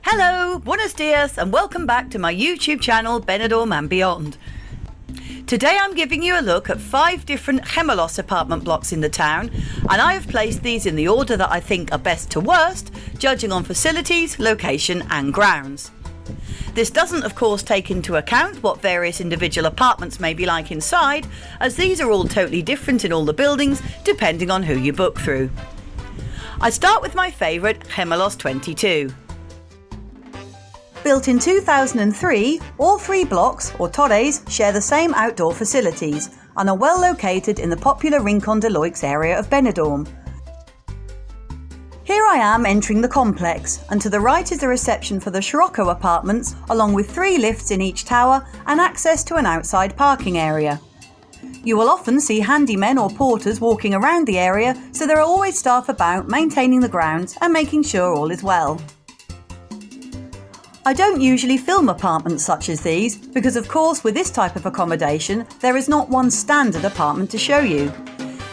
Hello, buenos dias, and welcome back to my YouTube channel, Benidorm and Beyond. Today I'm giving you a look at 5 different Gemelos apartment blocks in the town, and I have placed these in the order that I think are best to worst, judging on facilities, location and grounds. This doesn't of course take into account what various individual apartments may be like inside, as these are all totally different in all the buildings depending on who you book through. I start with my favourite, Gemelos 22. Built in 2003, all 3 blocks, or torres, share the same outdoor facilities and are well located in the popular Rincon de Loix area of Benidorm. Here I am entering the complex, and to the right is the reception for the Scirocco apartments, along with 3 lifts in each tower and access to an outside parking area. You will often see handymen or porters walking around the area, so there are always staff about maintaining the grounds and making sure all is well. I don't usually film apartments such as these because of course with this type of accommodation there is not one standard apartment to show you.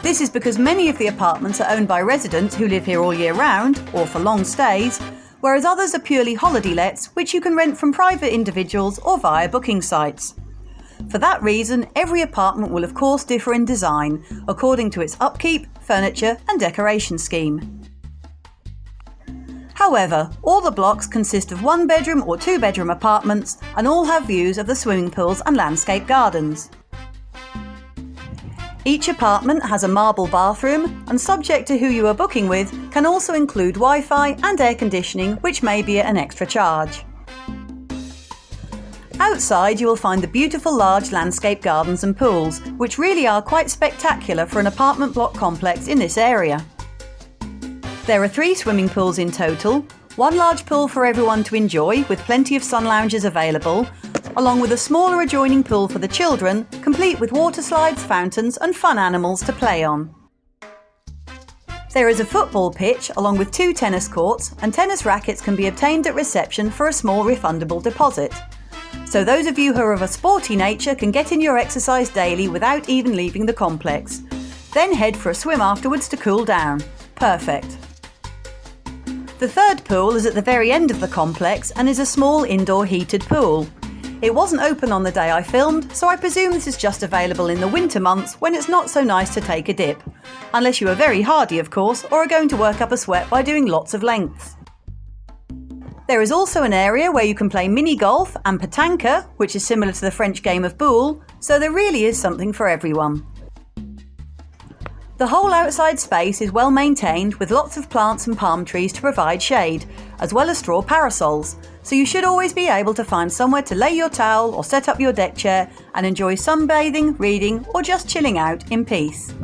This is because many of the apartments are owned by residents who live here all year round or for long stays, whereas others are purely holiday lets which you can rent from private individuals or via booking sites. For that reason, every apartment will of course differ in design according to its upkeep, furniture and decoration scheme. However, all the blocks consist of 1-bedroom or 2-bedroom apartments and all have views of the swimming pools and landscape gardens. Each apartment has a marble bathroom and, subject to who you are booking with, can also include Wi-Fi and air conditioning, which may be at an extra charge. Outside you will find the beautiful large landscape gardens and pools, which really are quite spectacular for an apartment block complex in this area. There are 3 swimming pools in total, 1 large pool for everyone to enjoy with plenty of sun lounges available, along with a smaller adjoining pool for the children, complete with water slides, fountains and fun animals to play on. There is a football pitch along with 2 tennis courts, and tennis rackets can be obtained at reception for a small refundable deposit. So those of you who are of a sporty nature can get in your exercise daily without even leaving the complex. Then head for a swim afterwards to cool down. Perfect. The 3rd pool is at the very end of the complex and is a small indoor heated pool. It wasn't open on the day I filmed, so I presume this is just available in the winter months when it's not so nice to take a dip. Unless you are very hardy of course, or are going to work up a sweat by doing lots of lengths. There is also an area where you can play mini golf and petanque, which is similar to the French game of boule, so there really is something for everyone. The whole outside space is well maintained with lots of plants and palm trees to provide shade, as well as straw parasols, so you should always be able to find somewhere to lay your towel or set up your deck chair and enjoy sunbathing, reading or just chilling out in peace.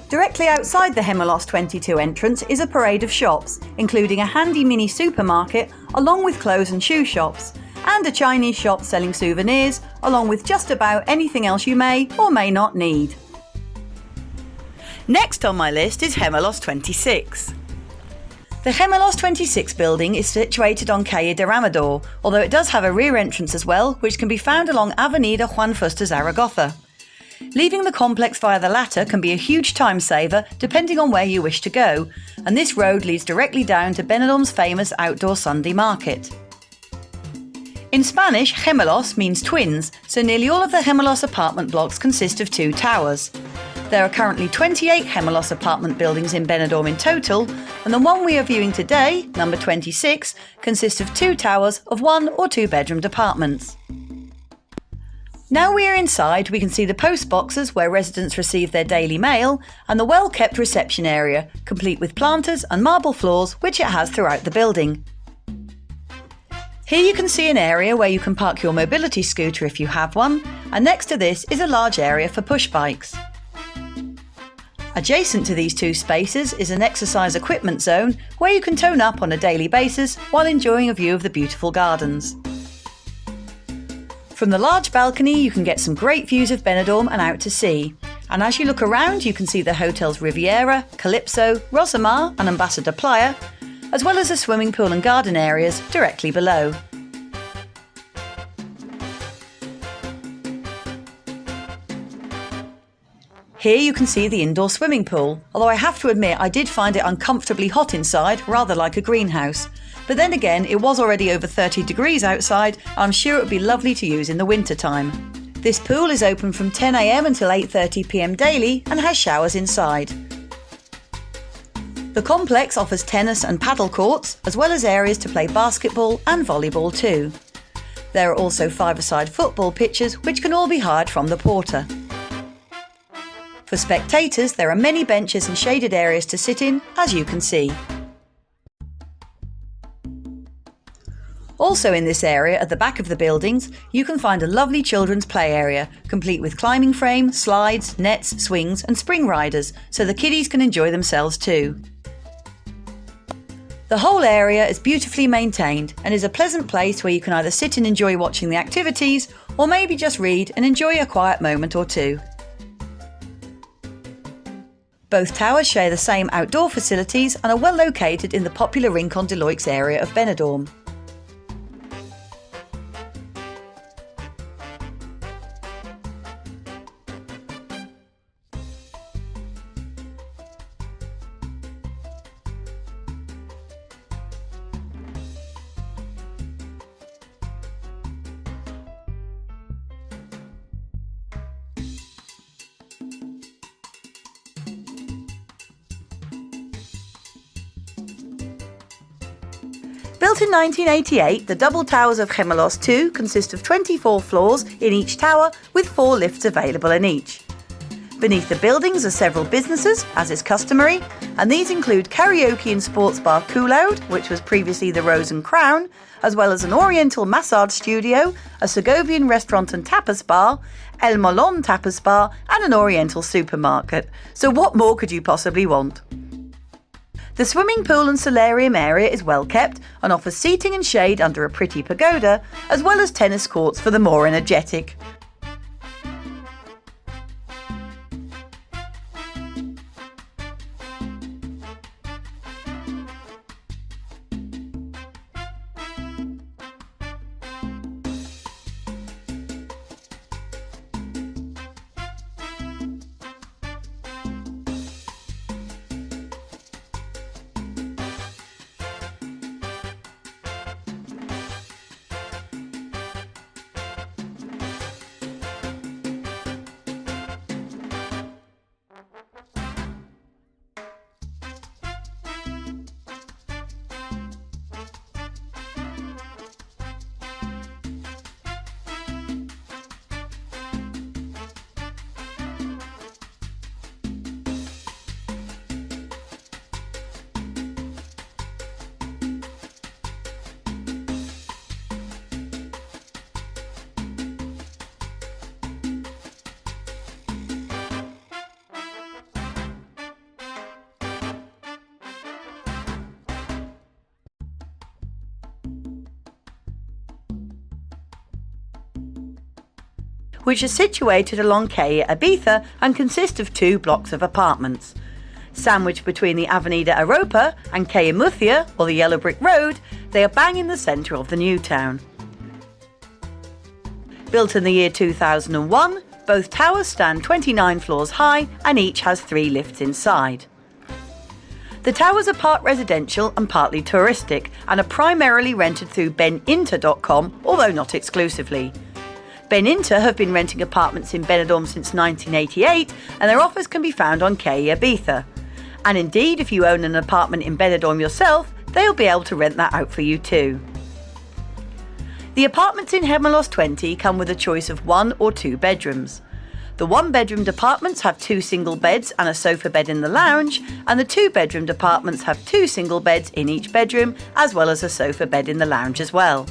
Directly outside the Gemelos 22 entrance is a parade of shops, including a handy mini supermarket along with clothes and shoe shops, and a Chinese shop selling souvenirs, along with just about anything else you may or may not need. Next on my list is Gemelos 26. The Gemelos 26 building is situated on Calle de Ramador, although it does have a rear entrance as well, which can be found along Avenida Juan Fuster Zaragoza. Leaving the complex via the latter can be a huge time saver depending on where you wish to go, and this road leads directly down to Benidorm's famous outdoor Sunday market. In Spanish, Gemelos means twins, so nearly all of the Gemelos apartment blocks consist of 2 towers. There are currently 28 Gemelos apartment buildings in Benidorm in total, and the one we are viewing today, number 26, consists of 2 towers of 1 or 2-bedroomed apartments. Now we are inside, we can see the post boxes where residents receive their daily mail, and the well-kept reception area, complete with planters and marble floors, which it has throughout the building. Here you can see an area where you can park your mobility scooter if you have one, and next to this is a large area for push bikes. Adjacent to these 2 spaces is an exercise equipment zone where you can tone up on a daily basis while enjoying a view of the beautiful gardens. From the large balcony you can get some great views of Benidorm and out to sea, and as you look around you can see the hotels Riviera, Calypso, Rosamar and Ambassador Playa, as well as the swimming pool and garden areas directly below. Here you can see the indoor swimming pool, although I have to admit I did find it uncomfortably hot inside, rather like a greenhouse. But then again, it was already over 30 degrees outside, and I'm sure it would be lovely to use in the winter time. This pool is open from 10 AM until 8:30 PM daily and has showers inside. The complex offers tennis and paddle courts, as well as areas to play basketball and volleyball too. There are also five-a-side football pitches, which can all be hired from the porter. For spectators, there are many benches and shaded areas to sit in, as you can see. Also in this area, at the back of the buildings, you can find a lovely children's play area, complete with climbing frame, slides, nets, swings and spring riders, so the kiddies can enjoy themselves too. The whole area is beautifully maintained and is a pleasant place where you can either sit and enjoy watching the activities, or maybe just read and enjoy a quiet moment or two. Both towers share the same outdoor facilities and are well located in the popular Rincon de Loix area of Benidorm. Built in 1988, the double towers of Gemelos 2 consist of 24 floors in each tower with 4 lifts available in each. Beneath the buildings are several businesses, as is customary, and these include karaoke and sports bar Cooloud, which was previously the Rose and Crown, as well as an Oriental massage studio, a Segovian restaurant and tapas bar, El Molon tapas bar, and an Oriental supermarket. So what more could you possibly want? The swimming pool and solarium area is well kept and offers seating and shade under a pretty pagoda, as well as tennis courts for the more energetic. Which is situated along Calle Ibiza and consists of 2 blocks of apartments. Sandwiched between the Avenida Europa and Calle Murcia, or the Yellow Brick Road, they are bang in the centre of the new town. Built in the year 2001, both towers stand 29 floors high and each has 3 lifts inside. The towers are part residential and partly touristic and are primarily rented through Beninter.com, although not exclusively. Beninter have been renting apartments in Benidorm since 1988 and their offers can be found on Calle Ibiza. And indeed, if you own an apartment in Benidorm yourself, they'll be able to rent that out for you too. The apartments in Gemelos 20 come with a choice of 1 or 2 bedrooms. The 1-bedroomed apartments have 2 single beds and a sofa bed in the lounge, and the 2-bedroomed apartments have 2 single beds in each bedroom, as well as a sofa bed in the lounge as well.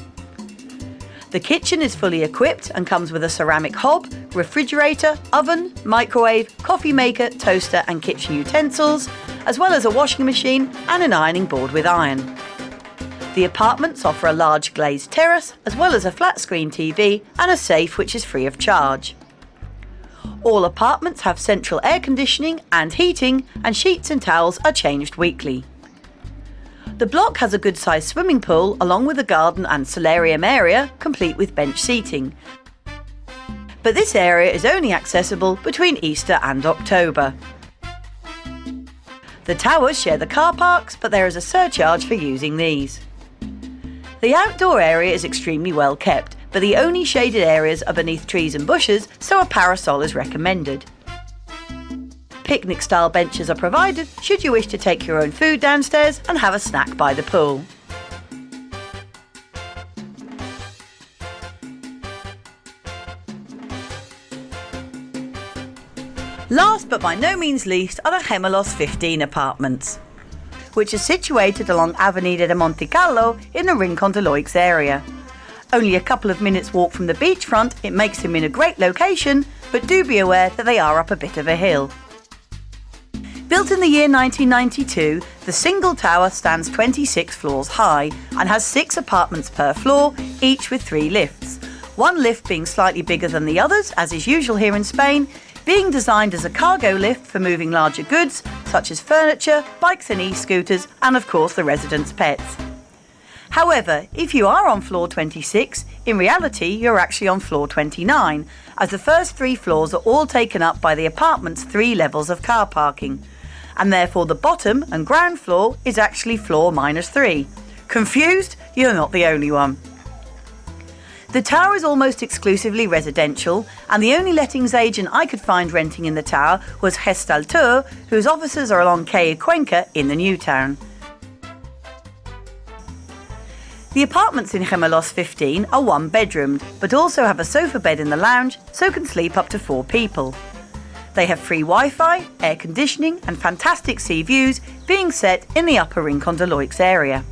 The kitchen is fully equipped and comes with a ceramic hob, refrigerator, oven, microwave, coffee maker, toaster and kitchen utensils, as well as a washing machine and an ironing board with iron. The apartments offer a large glazed terrace, as well as a flat screen TV and a safe which is free of charge. All apartments have central air conditioning and heating, and sheets and towels are changed weekly. The block has a good-sized swimming pool along with a garden and solarium area, complete with bench seating. but this area is only accessible between Easter and October. The towers share the car parks, but there is a surcharge for using these. The outdoor area is extremely well kept, but the only shaded areas are beneath trees and bushes, so a parasol is recommended. Picnic-style benches are provided should you wish to take your own food downstairs and have a snack by the pool. Last but by no means least are the Gemelos 15 apartments, which are situated along Avenida de Monte Carlo in the Rincon de Loix area. Only a couple of minutes walk from the beachfront, it makes them in a great location, but do be aware that they are up a bit of a hill. Built in the year 1992, the single tower stands 26 floors high and has 6 apartments per floor, each with 3 lifts. One lift being slightly bigger than the others, as is usual here in Spain, being designed as a cargo lift for moving larger goods, such as furniture, bikes and e-scooters, and of course the residents' pets. However, if you are on floor 26, in reality you're actually on floor 29, as the first 3 floors are all taken up by the apartment's 3 levels of car parking, and therefore the bottom and ground floor is actually floor -3. Confused? You're not the only one. The tower is almost exclusively residential, and the only lettings agent I could find renting in the tower was Gestalteur, whose offices are along Calle Cuenca in the new town. The apartments in Gemelos 15 are 1-bedroomed, but also have a sofa bed in the lounge, so can sleep up to 4 people. They have free Wi-Fi, air conditioning and fantastic sea views, being set in the upper Rincon de Loix area.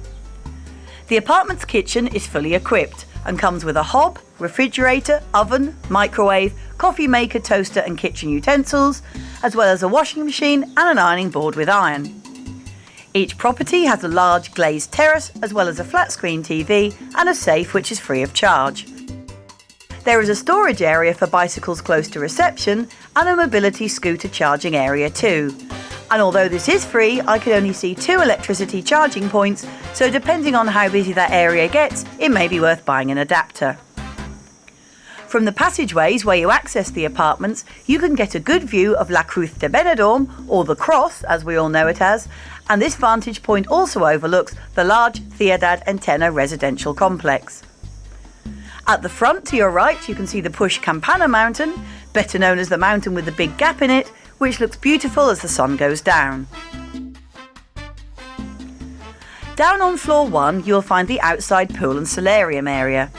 The apartment's kitchen is fully equipped and comes with a hob, refrigerator, oven, microwave, coffee maker, toaster and kitchen utensils, as well as a washing machine and an ironing board with iron. Each property has a large glazed terrace, as well as a flat screen TV and a safe which is free of charge. There is a storage area for bicycles close to reception and a mobility scooter charging area too. And although this is free, I could only see 2 electricity charging points, so depending on how busy that area gets, it may be worth buying an adapter. From the passageways where you access the apartments, you can get a good view of La Cruz de Benidorm, or the Cross as we all know it as, and this vantage point also overlooks the large Ciudad Antenna residential complex. At the front to your right you can see the Push Campana mountain, better known as the mountain with the big gap in it, which looks beautiful as the sun goes down. Down on floor 1 you'll find the outside pool and solarium area.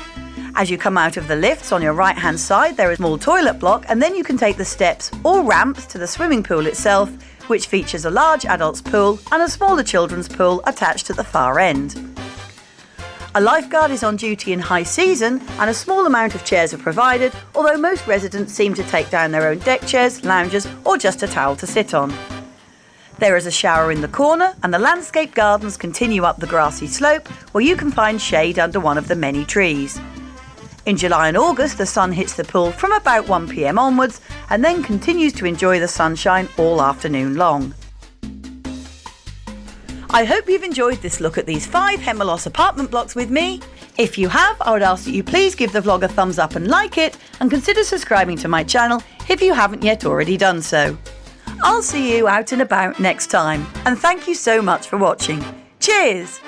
As you come out of the lifts on your right hand side there is a small toilet block, and then you can take the steps or ramps to the swimming pool itself, which features a large adults pool and a smaller children's pool attached at the far end. A lifeguard is on duty in high season and a small amount of chairs are provided, although most residents seem to take down their own deck chairs, loungers or just a towel to sit on. There is a shower in the corner, and the landscape gardens continue up the grassy slope where you can find shade under one of the many trees. In July and August the sun hits the pool from about 1 p.m. onwards and then continues to enjoy the sunshine all afternoon long. I hope you've enjoyed this look at these 5 Gemelos apartment blocks with me. If you have, I would ask that you please give the vlog a thumbs up and like it, and consider subscribing to my channel if you haven't yet already done so. I'll see you out and about next time, and thank you so much for watching. Cheers!